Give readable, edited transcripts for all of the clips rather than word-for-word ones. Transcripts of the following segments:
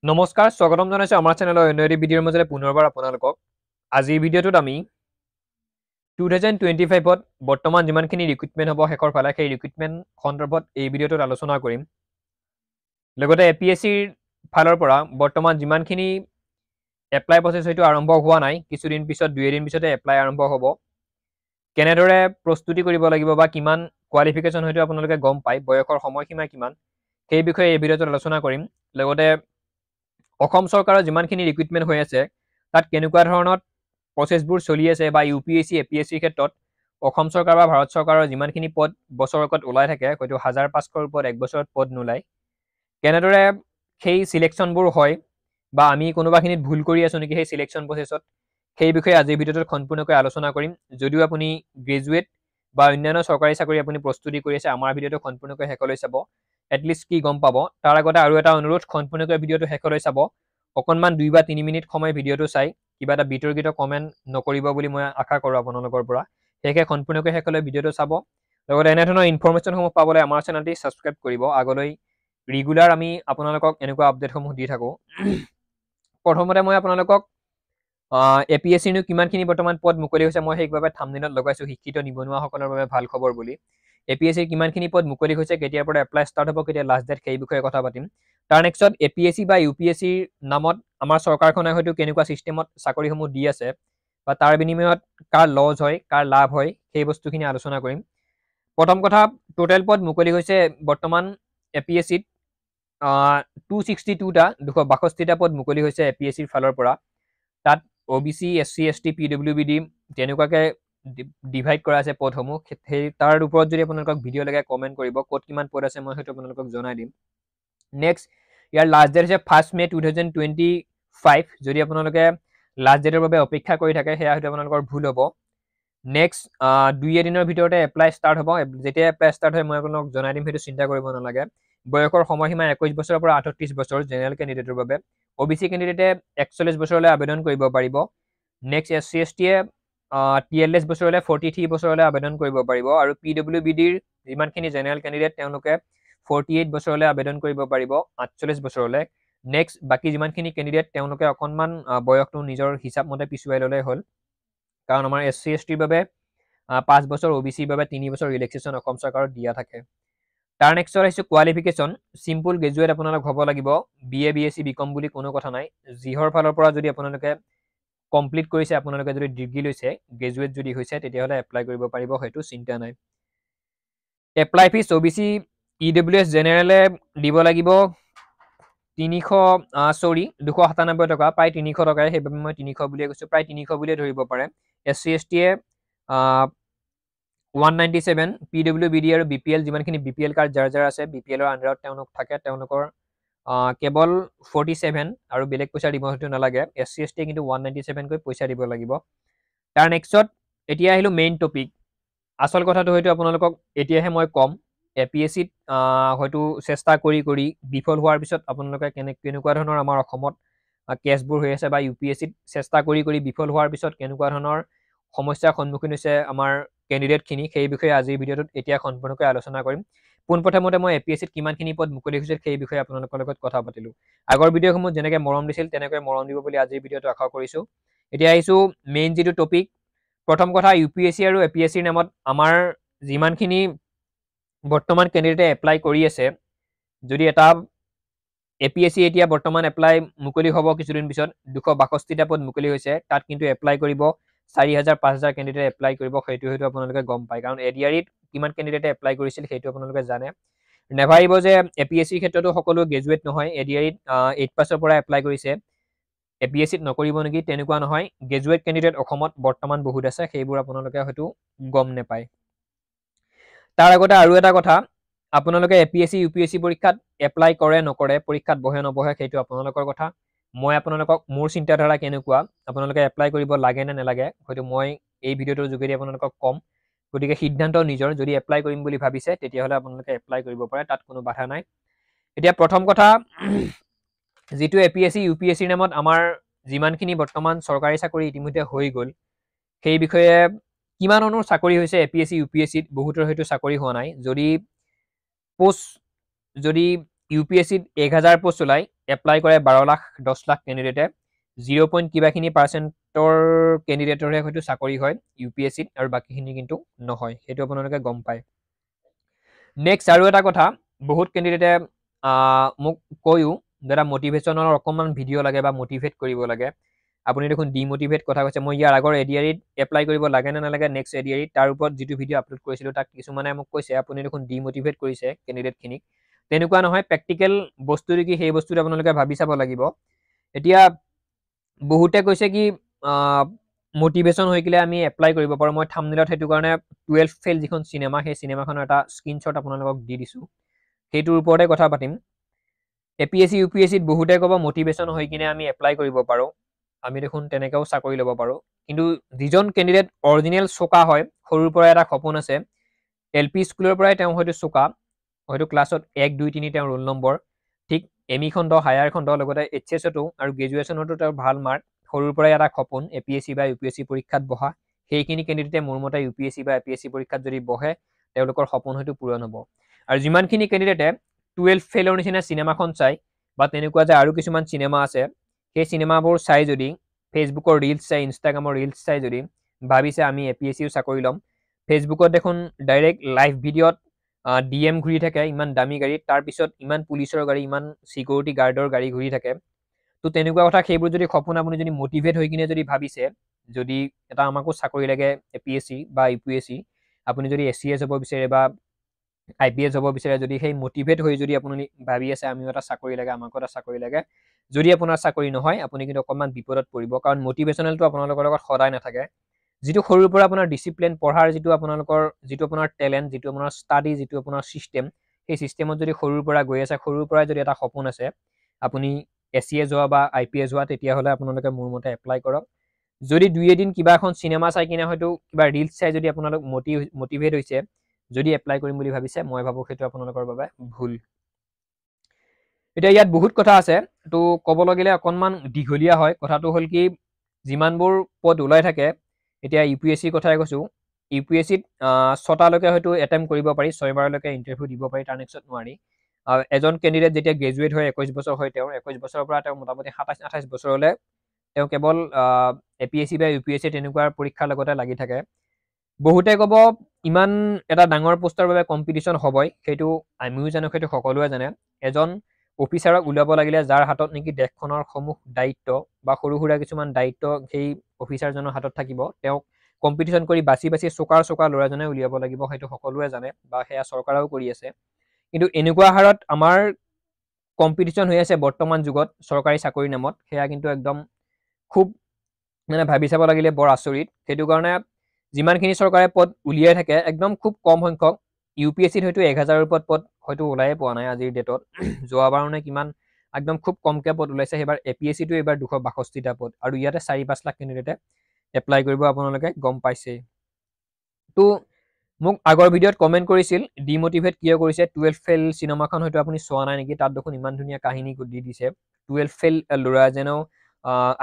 নমস্কাৰ স্বাগতম জনাইছো আমাৰ চেনেলৰ অন্য এটি ভিডিঅ'ৰ মাজৰে পুনৰবাৰ আপোনালোকক আজিৰ ভিডিঅ'টোত আমি 2025ত বৰ্তমান যিমানখিনি ৰিক্ৰুটমেণ্ট হ'ব শেষৰ ফালে সেই ৰিক্ৰুটমেণ্ট সন্দৰ্ভত এই ভিডিঅ'টোত আলোচনা কৰিম লগতে এপিএছচিৰ ফালৰ পৰা বৰ্তমান যিমানখিনি এপ্লাই প্ৰচেছ হয়তো আৰম্ভ হোৱা নাই কিছুদিন পিছত দুই এদিন পিছতে এপ্লাই আৰম্ভ হ'ব কেনেদৰে প্ৰস্তুতি কৰিব লাগিব বা কিমান কোৱালিফিকেশ্যন হয়তো আপোনালোকে গম পায় বয়সৰ সময়সীমা কিমান সেই বিষয়ে এই ভিডিঅ'টোত আলোচনা কৰিম লগতে অসম চৰকাৰৰ যিমানখিনি ৰিক্ৰুটমেণ্ট হৈ আছে তাত কেনেকুৱা ধৰণৰ প্ৰচেছবোৰ চলি আছে বা ইউপিএছচি এপিএছচিৰ ক্ষেত্ৰত অসম চৰকাৰ বা ভাৰত চৰকাৰৰ যিমানখিনি পদ বছৰেকত ওলাই থাকে হয়তো 1500ৰ ওপৰত এক বছৰত পদ নোলায় কেনেদৰে সেই সিলেকশ্যনবোৰ হয় বা আমি কোনোবাখিনিত ভুল কৰি আছো নেকি সেই সিলেকশ্যন প্ৰচেছত সেই বিষয়ে আজিৰ ভিডিঅ'টোত সম্পূৰ্ণকৈ আলোচনা কৰিম যদিও আপুনি গ্ৰেজুৱেট বা অন্যান্য চৰকাৰী চাকৰি আপুনি প্ৰস্তুতি কৰি আছে আমাৰ ভিডিঅ'টো সম্পূৰ্ণকৈ শেষলৈ চাব এটলিষ্ট কি গম পাব তাৰ আগতে আৰু এটা অনুৰোধ সম্পূৰ্ণকৈ ভিডিঅ'টো শেষলৈ চাব অকণমান 2 বা 3 মিনিট সময় ভিডিঅ'টো চাই কিবা এটা বিতৰ্কিত কমেণ্ট নকৰিব বুলি মই আশা কৰোঁ আপোনালোকৰ পৰা সেয়েহে সম্পূৰ্ণকৈ শেষলৈ ভিডিঅ'টো চাব লগতে এনেধৰণৰ ইনফৰমেশ্যনসমূহ পাবলৈ আমাৰ চেনেলটি ছাবস্ক্ৰাইব কৰিব আগলৈ ৰেগুলাৰ আমি আপোনালোকক এনেকুৱা আপডেটসমূহ দি থাকোঁ প্ৰথমতে মই আপোনালোকক এপিএছচিনো কিমানখিনি বৰ্তমান পদ মুকলি হৈছে মই সেইবাবে থাম্বনেইলত লগাইছোঁ শিক্ষিত নিবনুৱাসকলৰ বাবে ভাল খবৰ বুলি এপিএছচিৰ কিমানখিনি পদ মুকলি হৈছে কেতিয়াৰ পৰা এপ্লাই ষ্টাৰ্ট হ'ব কেতিয়া লাষ্ট ডেট সেই বিষয়ে কথা পাতিম তাৰ নেক্সট এপিএছচি বা ইউপিএছচিৰ নামত আমাৰ চৰকাৰখনে হয়তো কেনেকুৱা ছিষ্টেমত চাকৰিসমূহ দি আছে বা তাৰ বিনিময়ত কাৰ লছ হয় কাৰ লাভ হয় সেই বস্তুখিনি আলোচনা কৰিম প্ৰথম কথা টোটেল পদ মুকলি হৈছে বৰ্তমান এপিএছচিত 262টা 262টা পদ মুকলি হৈছে এপিএছচিৰ ফালৰ পৰা তাত অ'বিচি এছচি এছটি পিডব্লিউবিডি তেনেকুৱাকৈ ডিভাইড কৰা আছে পদসমূহ সেই তাৰ ওপৰত যদি আপোনালোকক ভিডিঅ' লাগে কমেণ্ট কৰিব ক'ত কিমান পদ আছে মই হয়তো আপোনালোকক জনাই দিম নেক্সট ইয়াৰ লাষ্ট ডেট হৈছে 1 মে 2025 যদি আপোনালোকে লাষ্ট ডেটৰ বাবে অপেক্ষা কৰি থাকে সেয়া হয়তো আপোনালোকৰ ভুল হ'ব নেক্সট 2 এদিনৰ ভিতৰতে এপ্লাই ষ্টাৰ্ট হ'ব যেতিয়া এপ্লাই ষ্টাৰ্ট হয় মই আপোনালোকক জনাই দিম সেইটো চিন্তা কৰিব নালাগে বয়সৰ সময়সীমা 21 বছৰৰ পৰা 38 বছৰ জেনেৰেল কেণ্ডিডেটৰ বাবে অ'বিচি কেণ্ডিডেটে 41 বছৰলৈ আবেদন কৰিব পাৰিব নেক্সট এছচি এছটিয়ে 43 বছৰলৈ 43 বছৰলৈ আবেদন কৰিব পাৰিব আৰু পিডব্লিউবিডিৰ যিমানখিনি জেনেৰেল কেণ্ডিডেট তেওঁলোকে 48 বছৰলৈ আবেদন কৰিব পাৰিব 48 বছৰলৈ নেক্সট বাকী যিমানখিনি কেণ্ডিডেট তেওঁলোকে অকণমান বয়সটো নিজৰ হিচাপ মতে পিছুৱাই ল'লে হ'ল কাৰণ আমাৰ এছচি এছটিৰ বাবে 5 বছৰ অ'বিচিৰ বাবে 3 বছৰ ৰিলেক্সেশ্যন অসম চৰকাৰত দিয়া থাকে তাৰ নেক্সট আহিছোঁ কোৱালিফিকেশ্যন চিম্পল গ্ৰেজুৱেট আপোনালোক হ'ব লাগিব BA BSc BCom বুলি কোনো কথা নাই যিহৰ ফালৰ পৰা যদি আপোনালোকে কমপ্লিট কৰিছে আপোনালোকে যদি ডিগ্ৰী লৈছে গ্ৰেজুৱেট যদি হৈছে তেতিয়াহ'লে এপ্লাই কৰিব পাৰিব হয়তো চিন্তা নাই এপ্লাই ফিজ অ'বিচি EWS জেনেৰেলে দিব লাগিব 297 টকা প্ৰায় 300 টকাই সেইবাবে মই 300 বুলিয়ে কৈছোঁ প্ৰায় 300 বুলিয়ে ধৰিব পাৰে এছচি এছটিয়ে 197 পিডব্লিউবিডি আৰু BPL যিমানখিনি BPL কাৰ্ড যাৰ আছে BPLৰ আণ্ডাৰত তেওঁলোক থাকে তেওঁলোকৰ কেৱল 47 আৰু বেলেগ পইচা দিব হয়তো নালাগে এছচি এছটিয়ে কিন্তু 197 কৈ পইচা দিব লাগিব তাৰ নেক্সট এতিয়া আহিলোঁ মেইন টপিক আচল কথাটো হয়তো আপোনালোকক এতিয়াহে মই ক'ম এপিএছচিত হয়তো চেষ্টা কৰি কৰি বিফল হোৱাৰ পিছত আপোনালোকে কেনেকুৱা ধৰণৰ আমাৰ অসমত কেছবোৰ হৈ আছে বা ইউপিএছচিত চেষ্টা কৰি কৰি বিফল হোৱাৰ পিছত কেনেকুৱা ধৰণৰ সমস্যাৰ সন্মুখীন হৈছে আমাৰ কেণ্ডিডেটখিনি সেই বিষয়ে আজিৰ ভিডিঅ'টোত এতিয়া সম্পূৰ্ণকৈ আলোচনা কৰিম পোনপ্ৰথমতে মই এপিএছচিত কিমানখিনি পদ মুকলি হৈছিল সেই বিষয়ে আপোনালোকৰ লগত কথা পাতিলোঁ আগৰ ভিডিঅ'সমূহ যেনেকৈ মৰম দিছিল তেনেকৈ মৰম দিব বুলি আজিৰ ভিডিঅ'টো আশা কৰিছোঁ এতিয়া আহিছোঁ মেইন যিটো টপিক প্ৰথম কথা ইউপিএছচি আৰু এপিএছচিৰ নামত আমাৰ যিমানখিনি বৰ্তমান কেণ্ডিডেটে এপ্লাই কৰি আছে যদি এটা এপিএছচি এতিয়া বৰ্তমান এপ্লাই মুকলি হ'ব কিছুদিন পিছত 262টা পদ মুকলি হৈছে তাত কিন্তু এপ্লাই কৰিব 4000 5000 কেণ্ডিডেট এপ্লাই কৰিব সেইটো হয়তো আপোনালোকে গম পায় কাৰণ এডিআৰিত কিমান কেণ্ডিডেটে এপ্লাই কৰিছিল সেইটো আপোনালোকে জানে নেভাৰিব যে এপিএছচিৰ ক্ষেত্ৰতো সকলো গ্ৰেজুৱেট নহয় এডিআৰিত 8 পাছৰ পৰা এপ্লাই কৰিছে এপিএছচিত নকৰিব নেকি তেনেকুৱা নহয় গ্ৰেজুৱেট কেণ্ডিডেট অসমত বৰ্তমান বহুত আছে সেইবোৰ আপোনালোকে হয়তো গম নাপায় তাৰ আগতে আৰু এটা কথা আপোনালোকে এপিএছচি ইউপিএছচি পৰীক্ষাত এপ্লাই কৰে নকৰে পৰীক্ষাত বহে নবহে সেইটো আপোনালোকৰ কথা মই আপোনালোকক মোৰ চিন্তাধাৰা কেনেকুৱা আপোনালোকে এপ্লাই কৰিব লাগে নে নালাগে হয়তো মই এই ভিডিঅ'টোৰ যোগেদি আপোনালোকক ক'ম গতিকে সিদ্ধান্ত নিজৰ যদি এপ্লাই কৰিম বুলি ভাবিছে তেতিয়াহ'লে আপোনালোকে এপ্লাই কৰিব পাৰে তাত কোনো বাধা নাই এতিয়া প্ৰথম কথা যিটো এপিএছচি ইউপিএছচিৰ নামত আমাৰ যিমানখিনি বৰ্তমান চৰকাৰী চাকৰি ইতিমধ্যে হৈ গ'ল সেই বিষয়ে কিমান অনুৰ চাকৰি হৈছে এপিএছচি ইউপিএছচিত বহুতৰ হয়তো চাকৰি হোৱা নাই যদি পোষ্ট যদি UPSC 1000 পোষ্ট ওলাই এপ্লাই কৰে 12 লাখ 10 লাখ ক্যান্ডিডেটে 0. কিবাখিনি পাৰ্চেন্টৰ ক্যান্ডিডেটৰহে হয়তো চাকৰি হয় UPSC আৰু বাকিখিনি কিন্তু নহয় হেতু আপোনালোকে গম পায় নেক্সট আৰু এটা কথা বহুত ক্যান্ডিডেটে মোক কয়ও যাৰা মোটিভেশনৰ অকমান ভিডিও লাগে বা মোটিভেট কৰিব লাগে আপুনি দেখোন ডিমোটিভেট কথা কৈছে মই ইয়াৰ আগৰ এডিআৰিত এপ্লাই কৰিব লাগে না নালাগে নেক্সট এডিআৰিত তাৰ ওপৰত যেটো ভিডিও আপলোড কৰিছিল তাক কিছুমানে মোক কৈছে আপুনি দেখোন ডিমোটিভেট কৰিছে ক্যান্ডিডেট খিনিক তেনেকুৱা নহয় প্ৰ্যাকটিক্যাল বস্তু কি সেই বস্তুটো আপোনালোকে ভাবি চাব লাগিব এতিয়া বহুতে কৈছে কি মোটিভেশন হৈ গলে আমি এপ্লাই কৰিব পাৰো মই থাম্বনেলত হেতু কাৰণে 12 ফেল যিখন সিনেমা সেই সিনেমাখনৰ এটা স্ক্ৰিনশ্বট আপোনালোকক দি দিছো হেতুৰ ওপৰতে কথা পাতিম APSC UPSC বহুতে কব মোটিভেশন হৈ কিনে আমি এপ্লাই কৰিব পাৰো আমি দেখোন তেনেকাও চাকৰি ল'ব পাৰো কিন্তু যিজন ক্যান্ডিডেট অৰিজিনাল সোকা হয় সৰুৰ পৰা এটা সপোন আছে LP স্কুলৰ পৰাই তেওঁ হয়তো সোকা হয়তো ক্লাছত 1 2 3 তেওঁ ৰোল নম্বৰ ঠিক এমি খণ্ড হায়াৰ খণ্ড লগতে HS তো আৰু গ্ৰেজুৱেচনতো তেওঁ ভাল মাৰ্ক সৰুৰ পৰাই এটা সপোন APSC বা UPSC পৰীক্ষাত বহা সেইখিনি ক্যান্ডিডেটে মোৰ মতে UPSC বা APSC পৰীক্ষাত যদি বহে তেওঁলোকৰ সপোন হয়তো পূৰণ হ'ব আৰু যিমানখিনি ক্যান্ডিডেটে 12 ফেলৰ নিচিনা সিনেমাখন চাই বা তেনেকুৱা যে আৰু কিছুমান সিনেমা আছে সেই সিনেমাবোৰ চাই যদি ফেসবুকৰ ৰিলস চাই ইনষ্টাগ্ৰামৰ ৰিলস চাই যদি ভাবিছে আমি APSCও চাকৰি লম ফেসবুকত দেখোন ডাইৰেক্ট লাইভ ভিডিঅত DM ঘূৰি থাকে ইমান দামী গাড়ী তাৰ পিছত ইমান পুলিচৰ গাড়ী ইমান সিকিউৰিটি গাৰ্ডৰ গাড়ী ঘূৰি থাকে তো তেনেকুৱা কথা সেইবোৰ যদি সপোন আপুনি যদি মোটিভেট হৈ কিনে যদি ভাবিছে যদি এটা আমাকো চাকৰি লাগে APSC বা UPSC আপুনি যদি SCS হ'ব বিচাৰে বা IPS হ'ব বিচাৰে যদি সেই মোটিভেট হৈ যদি আপুনি ভাবি আছে আমিও এটা চাকৰি লাগে আমাকো এটা চাকৰি লাগে যদি আপোনাৰ চাকৰি নহয় আপুনি কিন্তু অকমান বিপদত পৰিব কাৰণ মোটিভেশনালটো আপোনালোকৰ লগত সদায় নাথাকে যেটো সৰুৰ পৰা আপোনাৰ ডিসিপ্লিন পঢ়াৰ যেটো আপোনাৰ ট্যালেন্ট যেটো আপোনাৰ ষ্টাডি যেটো আপোনাৰ সিস্টেম সেই সিস্টেমত যদি সৰুৰ পৰা গৈ আছে সৰুৰ পৰা যদি এটা সপোন আছে আপুনি SCS হোৱা বা IPS হোৱা তেতিয়া হলে আপোনালোকে মোৰ মতে এপ্লাই কৰক যদি দুই এদিন কিবা এখন সিনেমা চাই কিনে হয়তো কিবা ৰিলস চাই যদি আপোনালোক মোটিভেট হৈছে যদি এপ্লাই কৰিম বুলি ভাবিছে মই ভাবো সেইটো আপোনালোকৰ বাবে ভুল এতিয়া ইয়াত বহুত কথা আছে তো ক'ব লাগিলে অকনমান দীঘলীয়া হয় কথাটো হল কি যিমানবোৰ পদ ওলাই থাকে এতিয়া UPSC কথাই কৈছো UPSC ত 6টা লৈকে হয়তো এটেম্প কৰিব পাৰি 6 বাৰলৈকে ইন্টাৰভিউ দিব পাৰি তাৰ নেক্সট নোৱাৰি এজন ক্যান্ডিডেট যেতিয়া গ্ৰেজুৱেট হয় 21 বছৰ হয় তেওঁ 21 বছৰৰ পৰা তেওঁ মোটামুটি 27 28 বছৰলে তেওঁ কেৱল APSC বা UPSC তেনেকুৱা পৰীক্ষাৰ লগতে লাগি থাকে বহুতে কব ইমান এটা ডাঙৰ পোষ্টৰ বাবে কম্পিটিশন হবই সেইটো আমিও জানো সেইটো সকলোৱে জানে এজন অফিচাৰক উলাব লাগিলে যাৰ হাতত নেকি দেশখনৰ সমূহ দায়িত্ব বা সৰু হুৰা কিছুমান দায়িত্ব সেই অফিচাৰজনৰ হাতত থাকিব তেওঁ কম্পিটিশন কৰি বাছি বাছি চোকাৰ লৰাজনে উলিয়াব লাগিব সেইটো সকলোৱে জানে বা হেয়া চৰকাৰেও কৰি আছে কিন্তু এনেকুৱা হাৰত আমাৰ কম্পিটিশন হৈ আছে বৰ্তমান যুগত চৰকাৰী চাকৰি নামত হেয়া কিন্তু একদম খুব মানে ভাবি চাব লাগিলে বৰ আচৰিত সেইটো কাৰণে যিমানখিনি চৰকাৰে পদ উলিয়াই থাকে একদম খুব কম সংখ্যক UPSC হয়তো 1000ৰ ওপৰত পদ হয়তো ওলাইয়ে পোৱা নাই আজিৰ ডেটত যোৱাবাৰনে কিমান একদম খুব কমকে পদ ওলাইছে এবাৰ APSC টো এবাৰ 262টা পদ আৰু ইয়াতে 4-5 লাখ ক্যান্ডিডেটে এপ্লাই কৰিব আপোনালোকে গম পাইছে তো মোক আগৰ ভিডিঅত কমেন্ট কৰিছিল ডিমোটিভেট কিয় কৰিছে 12 ফেল সিনেমাখন হয়তো আপুনি চোৱা নাই নেকি তাত দেখোন ইমান ধুনীয়া কাহিনী দি দিছে 12 ফেল লৰা যেনো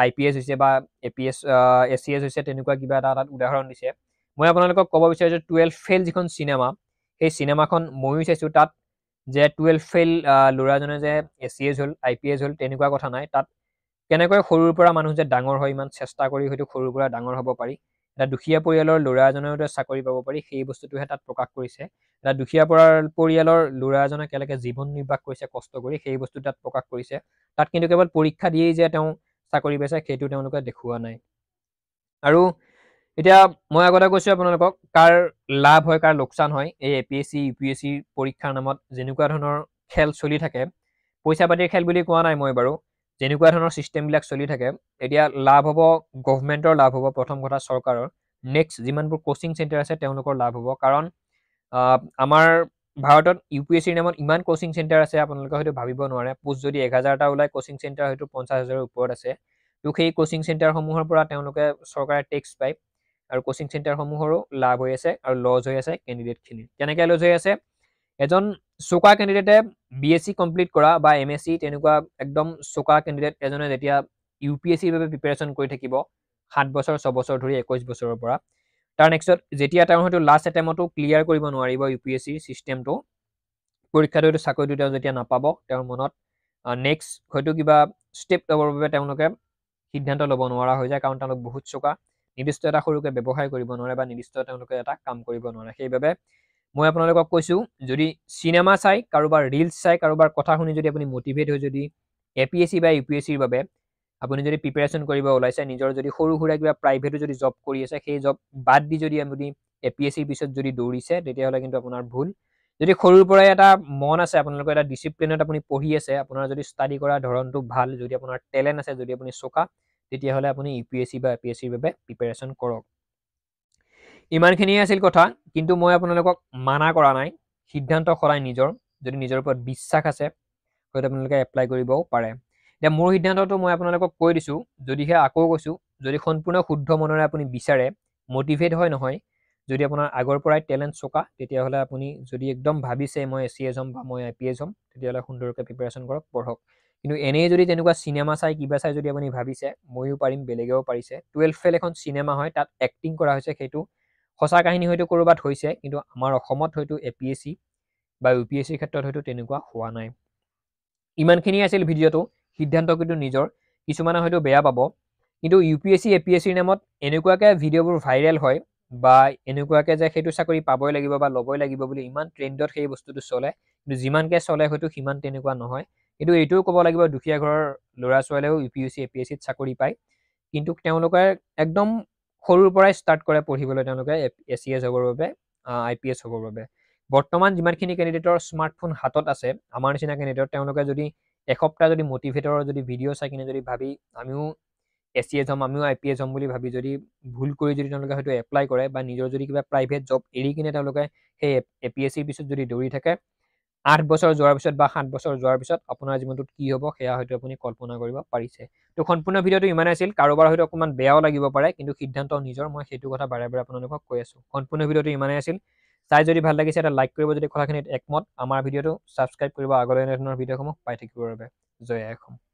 IPS হৈছে বা APS SCS হৈছে তেনেকুৱা কিবা এটা উদাহৰণ দিছে মই আপোনালোকক ক'ব বিচাৰিছো 12 ফেল যিখন সিনেমা সেই সিনেমাখন ময়ো চাইছো তাত যে 12 ফেল লৰাজনে যে SCS হল IPS হল তেনেকুৱা কথা নাই তাত কেনেকৈ সৰুৰ পৰা মানুহ যে ডাঙৰ হয় ইমান চেষ্টা কৰি হয়তো সৰুৰ পৰা ডাঙৰ হ'ব পাৰি এটা দুখীয়া পৰিয়ালৰ ল'ৰা এজনেও চাকৰি পাব পাৰি সেই বস্তুটোহে তাত প্ৰকাশ কৰিছে এটা দুখীয়া পৰিয়ালৰ ল'ৰা এজনে কেনেকৈ জীৱন নিৰ্বাহ কৰিছে কষ্ট কৰি সেই বস্তু তাত প্ৰকাশ কৰিছে তাত কিন্তু কেৱল পৰীক্ষা দিয়েই যে তেওঁ চাকৰি পাইছে সেইটো তেওঁলোকে দেখুওৱা নাই আৰু এতিয়া মই আগতে কৈছো আপোনালোকক কাৰ লাভ হয় কাৰ লোকচান হয় এই APSC UPSC পৰীক্ষাৰ নামত যেনেকুৱা ধৰণৰ খেল চলি থাকে পইচা পাতিৰ খেল বুলি কোৱা নাই মই বাৰু যেনেকুৱা ধৰণৰ সিস্টেম বিলাক চলি থাকে এতিয়া লাভ হ'ব গভৰ্ণমেন্টৰ লাভ হ'ব প্ৰথম কথা চৰকাৰৰ নেক্সট যিমানবোৰ কোচিং চেণ্টাৰ আছে তেওঁলোকৰ লাভ হ'ব কাৰণ আমাৰ ভাৰতত UPSCৰ নামত ইমান কোচিং চেণ্টাৰ আছে আপোনালোকে হয়তো ভাবিব নোৱাৰে পোষ্ট যদি 1000টা ওলাই কোচিং চেণ্টাৰ হয়তো 50000ৰ ওপৰত আছে তো সেই কোচিং চেণ্টাৰ সমূহৰ পৰা তেওঁলোকে চৰকাৰে টেক্স পায় আৰু কোচিং চেণ্টাৰ সমূহৰো লাভ হৈ আছে আৰু লজ হৈ আছে ক্যান্ডিডেট খিনি কেনেকৈ লজ হৈ আছে এজন সোকা ক্যান্ডিডেটে BSc কমপ্লিট কৰা বা MSc তেনেকুৱা একদম সোকা ক্যান্ডিডেট এজনে যেতিয়া UPSC ৰ বাবে প্ৰিপাৰেচন কৰি থাকিব 7 বছৰ 6 বছৰ ধৰি 21 বছৰৰ পৰা তাৰ নেক্সট যেতিয়া তেওঁ হয়তো লাষ্ট এটেম্পটো ক্লিয়াৰ কৰিব নোৱাৰিব UPSC সিস্টেমটো পৰীক্ষাটো হয়তো চাকৰিটো তেওঁ যেতিয়া নাপাব তেওঁৰ মনত নেক্সট হয়তো কিবা ষ্টেপ ল'বৰ বাবে তেওঁলোকে সিদ্ধান্ত ল'ব নোৱাৰা হৈ যায় কাৰণ তেওঁলোক বহুত চোকা নিৰ্দিষ্ট এটা সৰুকৈ ব্যৱসায় কৰিব নোৱাৰে বা নিৰ্দিষ্ট তেওঁলোকে এটা কাম কৰিব নোৱাৰে সেইবাবে মই আপোনালোকক কৈছোঁ যদি চিনেমা চাই কাৰোবাৰ ৰিলছ চাই কাৰোবাৰ কথা শুনি যদি আপুনি মটিভেট হৈ যদি APSC বা UPSCৰ বাবে আপুনি যদি প্ৰিপেৰেশ্যন কৰিব ওলাইছে নিজৰ যদি সৰু সুৰা কিবা প্ৰাইভেটো যদি জব কৰি আছে সেই জব বাদ দি যদি আপুনি APSCৰ পিছত যদি দৌৰিছে তেতিয়াহ'লে কিন্তু আপোনাৰ ভুল যদি সৰুৰ পৰাই এটা মন আছে আপোনালোকৰ এটা ডিচিপ্লিনত আপুনি পঢ়ি আছে আপোনাৰ যদি ষ্টাডি কৰা ধৰণটো ভাল যদি আপোনাৰ টেলেণ্ট আছে যদি আপুনি চোকা তেতিয়াহ'লে আপুনি UPSC বা APSCৰ বাবে প্ৰিপেৰেশ্যন কৰক ইমানখিনিয়ে আছিল কথা কিন্তু মই আপোনালোকক মানা কৰা নাই সিদ্ধান্ত সদায় নিজৰ যদি নিজৰ ওপৰত বিশ্বাস আছে হয়তো আপোনালোকে এপ্লাই কৰিবও পাৰে এতিয়া মোৰ সিদ্ধান্তটো মই আপোনালোকক কৈ দিছোঁ যদিহে আকৌ কৈছোঁ যদি সম্পূৰ্ণ শুদ্ধ মনেৰে আপুনি বিচাৰে মটিভেট হয় নহয় যদি আপোনাৰ আগৰ পৰাই টেলেণ্ট চোকা তেতিয়াহ'লে আপুনি যদি একদম ভাবিছে মই ACS হ'ম বা মই IPS হ'ম তেতিয়াহ'লে সুন্দৰকৈ প্ৰিপেৰেশ্যন কৰক পঢ়ক কিন্তু এনেই যদি তেনেকুৱা চিনেমা চাই কিবা চাই যদি আপুনি ভাবিছে ময়ো পাৰিম বেলেগেও পাৰিছে 12 ফেল এখন চিনেমা হয় তাত এক্টিং কৰা হৈছে সেইটো সঁচা কাহিনী হয়তো ক'ৰবাত হৈছে কিন্তু আমাৰ অসমত হয়তো APSC বা UPSCৰ ক্ষেত্ৰত হয়তো তেনেকুৱা হোৱা নাই ইমানখিনি আছিল ভিডিঅ'টো সিদ্ধান্ত কিন্তু নিজৰ কিছুমানে হয়তো বেয়া পাব কিন্তু UPSC APSCৰ নামত এনেকুৱাকৈ ভিডিঅ'বোৰ ভাইৰেল হয় বা এনেকুৱাকৈ যে সেইটো চাকৰি পাবই লাগিব বা ল'বই লাগিব বুলি ইমান ট্ৰেণ্ডত সেই বস্তুটো চলে কিন্তু যিমানকৈ চলে হয়তো সিমান তেনেকুৱা নহয় কিন্তু এইটোও ক'ব লাগিব দুখীয়া ঘৰৰ ল'ৰা ছোৱালীয়েও UPSC APSCত চাকৰি পায় কিন্তু তেওঁলোকে একদম সৰুৰ পৰাই ষ্টাৰ্ট কৰে পঢ়িবলৈ তেওঁলোকে ACS হ'বৰ বাবে IPS হ'বৰ বাবে বৰ্তমান যিমানখিনি কেণ্ডিডেটৰ স্মাৰ্টফোন হাতত আছে আমাৰ নিচিনা কেণ্ডিডেটৰ তেওঁলোকে যদি এসপ্তাহ যদি মটিভেটৰৰ যদি ভিডিঅ' চাই কিনে যদি ভাবি আমিও ACS হ'ম আমিও IPS হ'ম বুলি ভাবি যদি ভুল কৰি যদি তেওঁলোকে হয়তো এপ্লাই কৰে বা নিজৰ যদি কিবা প্ৰাইভেট জব এৰি কিনে তেওঁলোকে সেই APSCৰ পিছত যদি দৌৰি থাকে 8 বছৰ যোৱাৰ পিছত বা 7 বছৰ যোৱাৰ পিছত আপোনাৰ জীৱনটোত কি হ'ব সেয়া হয়তো আপুনি কল্পনা কৰিব পাৰিছে তো সম্পূৰ্ণ ভিডিঅ'টো ইমানেই আছিল কাৰোবাৰ হয়তো অকণমান বেয়াও লাগিব পাৰে কিন্তু সিদ্ধান্ত নিজৰ মই সেইটো কথা বাৰে বাৰে আপোনালোকক কৈ আছোঁ সম্পূৰ্ণ ভিডিঅ'টো ইমানেই আছিল চাই যদি ভাল লাগিছে এটা লাইক কৰিব যদি কথাখিনিত একমত আমাৰ ভিডিঅ'টো ছাবস্ক্ৰাইব কৰিব আগলৈ এনেধৰণৰ ভিডিঅ'সমূহ পাই থাকিবৰ বাবে জয় আই অসম